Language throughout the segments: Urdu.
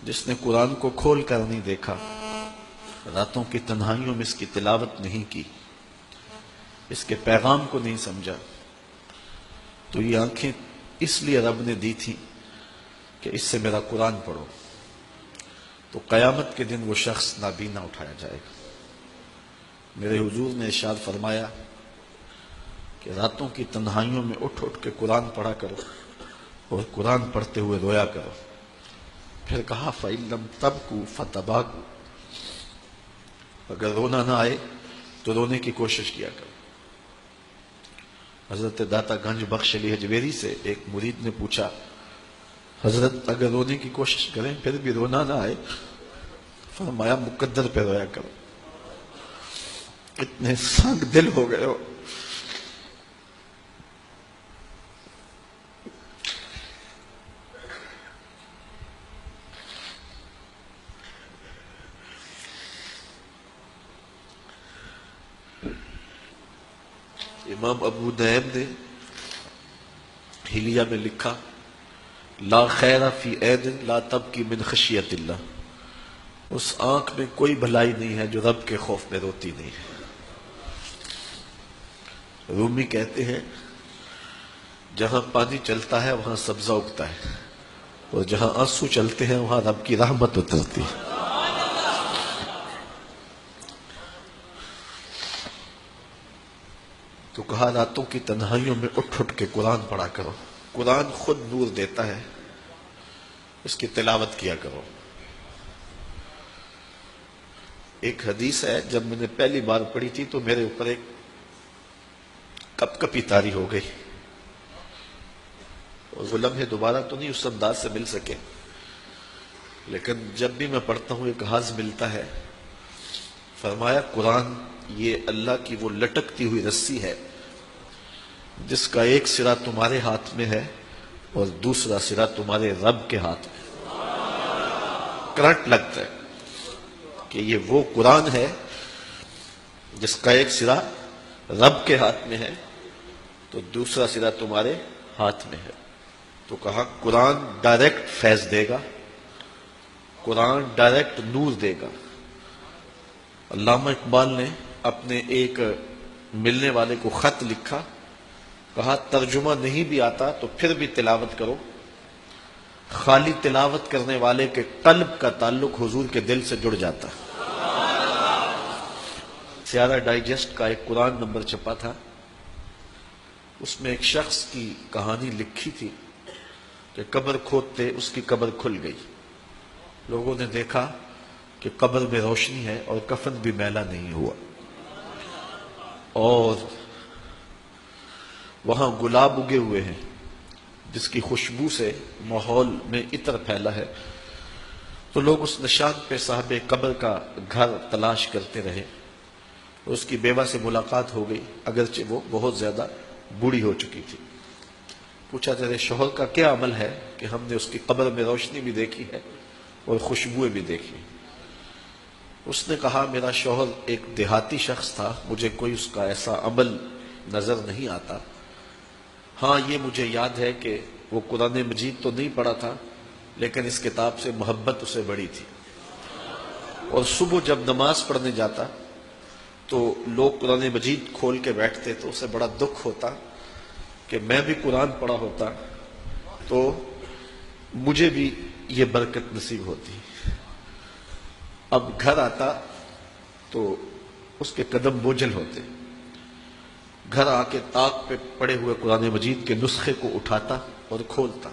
جس نے قرآن کو کھول کر نہیں دیکھا، راتوں کی تنہائیوں میں اس کی تلاوت نہیں کی، اس کے پیغام کو نہیں سمجھا، تو یہ آنکھیں اس لیے رب نے دی تھی کہ اس سے میرا قرآن پڑھو، تو قیامت کے دن وہ شخص نابینا اٹھایا جائے گا۔ میرے حضور نے ارشاد فرمایا کہ راتوں کی تنہائیوں میں اٹھ اٹھ کے قرآن پڑھا کرو اور قرآن پڑھتے ہوئے رویا کرو۔ پھر کہا فَإِن لَمْ تَبْكُوا فَتَبَاكُوا، اگر رونا نہ آئے تو رونے کی کوشش کیا کرو۔ حضرت داتا گنج بخش علی حجویری سے ایک مرید نے پوچھا، حضرت اگر رونے کی کوشش کریں پھر بھی رونا نہ آئے؟ فرمایا مقدر پہ رویا کرو، اتنے سنگ دل ہو گئے ہو۔ امام ابو نعیم نے حلیہ میں لکھا، لا خیر فی عین لا تبکی من خشیت اللہ، اس آنکھ میں کوئی بھلائی نہیں ہے جو رب کے خوف میں روتی نہیں ہے۔ رومی کہتے ہیں جہاں پانی چلتا ہے وہاں سبزہ اگتا ہے، اور جہاں آنسو چلتے ہیں وہاں رب کی رحمت اترتی ہے۔ تو کہا راتوں کی تنہائیوں میں اٹھ اٹھ کے قرآن پڑھا کرو، قرآن خود نور دیتا ہے، اس کی تلاوت کیا کرو۔ ایک حدیث ہے، جب میں نے پہلی بار پڑھی تھی تو میرے اوپر ایک کپ کپی طاری ہو گئی، اور وہ لمحے دوبارہ تو نہیں اس انداز سے مل سکے، لیکن جب بھی میں پڑھتا ہوں ایک حاض ملتا ہے۔ فرمایا قرآن یہ اللہ کی وہ لٹکتی ہوئی رسی ہے جس کا ایک سرا تمہارے ہاتھ میں ہے اور دوسرا سرا تمہارے رب کے ہاتھ میں۔ کرنٹ لگتا ہے کہ یہ وہ قرآن ہے جس کا ایک سرا رب کے ہاتھ میں ہے تو دوسرا سرا تمہارے ہاتھ میں ہے۔ تو کہا قرآن ڈائریکٹ فیض دے گا، قرآن ڈائریکٹ نور دے گا۔ علامہ اقبال نے اپنے ایک ملنے والے کو خط لکھا، کہا ترجمہ نہیں بھی آتا تو پھر بھی تلاوت کرو، خالی تلاوت کرنے والے کے قلب کا تعلق حضور کے دل سے جڑ جاتا۔ سیارہ ڈائجسٹ کا ایک قرآن نمبر چھپا تھا، اس میں ایک شخص کی کہانی لکھی تھی کہ قبر کھودتے اس کی قبر کھل گئی، لوگوں نے دیکھا کہ قبر میں روشنی ہے اور کفن بھی میلا نہیں ہوا، اور وہاں گلاب اگے ہوئے ہیں جس کی خوشبو سے ماحول میں عطر پھیلا ہے۔ تو لوگ اس نشان پہ صاحب قبر کا گھر تلاش کرتے رہے، اس کی بیوہ سے ملاقات ہو گئی، اگرچہ وہ بہت زیادہ بوڑھی ہو چکی تھی۔ پوچھا تیرے شوہر کا کیا عمل ہے کہ ہم نے اس کی قبر میں روشنی بھی دیکھی ہے اور خوشبوئیں بھی دیکھی؟ اس نے کہا میرا شوہر ایک دیہاتی شخص تھا، مجھے کوئی اس کا ایسا عمل نظر نہیں آتا، ہاں یہ مجھے یاد ہے کہ وہ قرآن مجید تو نہیں پڑھا تھا لیکن اس کتاب سے محبت اسے بڑی تھی، اور صبح جب نماز پڑھنے جاتا تو لوگ قرآن مجید کھول کے بیٹھتے تو اسے بڑا دکھ ہوتا کہ میں بھی قرآن پڑھا ہوتا تو مجھے بھی یہ برکت نصیب ہوتی۔ اب گھر آتا تو اس کے قدم بوجھل ہوتے، گھر آ کے طاق پہ پڑے ہوئے قرآن مجید کے نسخے کو اٹھاتا اور کھولتا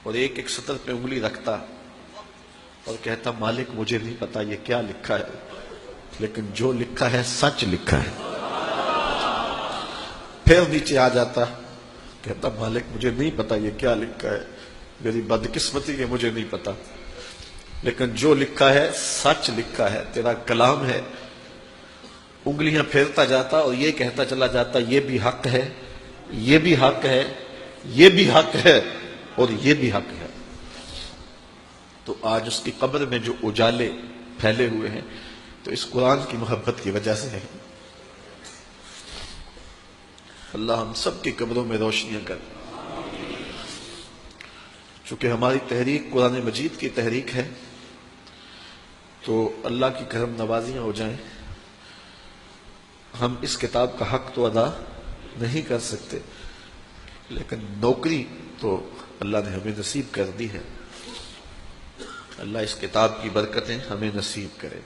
اور ایک ایک سطر پہ انگلی رکھتا اور کہتا مالک مجھے نہیں پتا یہ کیا لکھا ہے، لیکن جو لکھا ہے سچ لکھا ہے۔ پھر نیچے آ جاتا، کہتا مالک مجھے نہیں پتا یہ کیا لکھا ہے، میری بدقسمتی کہ مجھے نہیں پتا، لیکن جو لکھا ہے سچ لکھا ہے، تیرا کلام ہے۔ انگلیاں پھیرتا جاتا اور یہ کہتا چلا جاتا یہ بھی حق ہے، یہ بھی حق ہے، یہ بھی حق ہے اور یہ بھی حق ہے۔ تو آج اس کی قبر میں جو اجالے پھیلے ہوئے ہیں تو اس قرآن کی محبت کی وجہ سے ہے۔ اللہ ہم سب کی قبروں میں روشنیاں کر۔ چونکہ ہماری تحریک قرآن مجید کی تحریک ہے تو اللہ کی کرم نوازیاں ہو جائیں. ہم اس کتاب کا حق تو ادا نہیں کر سکتے، لیکن نوکری تو اللہ نے ہمیں نصیب کر دی ہے. اللہ اس کتاب کی برکتیں ہمیں نصیب کرے.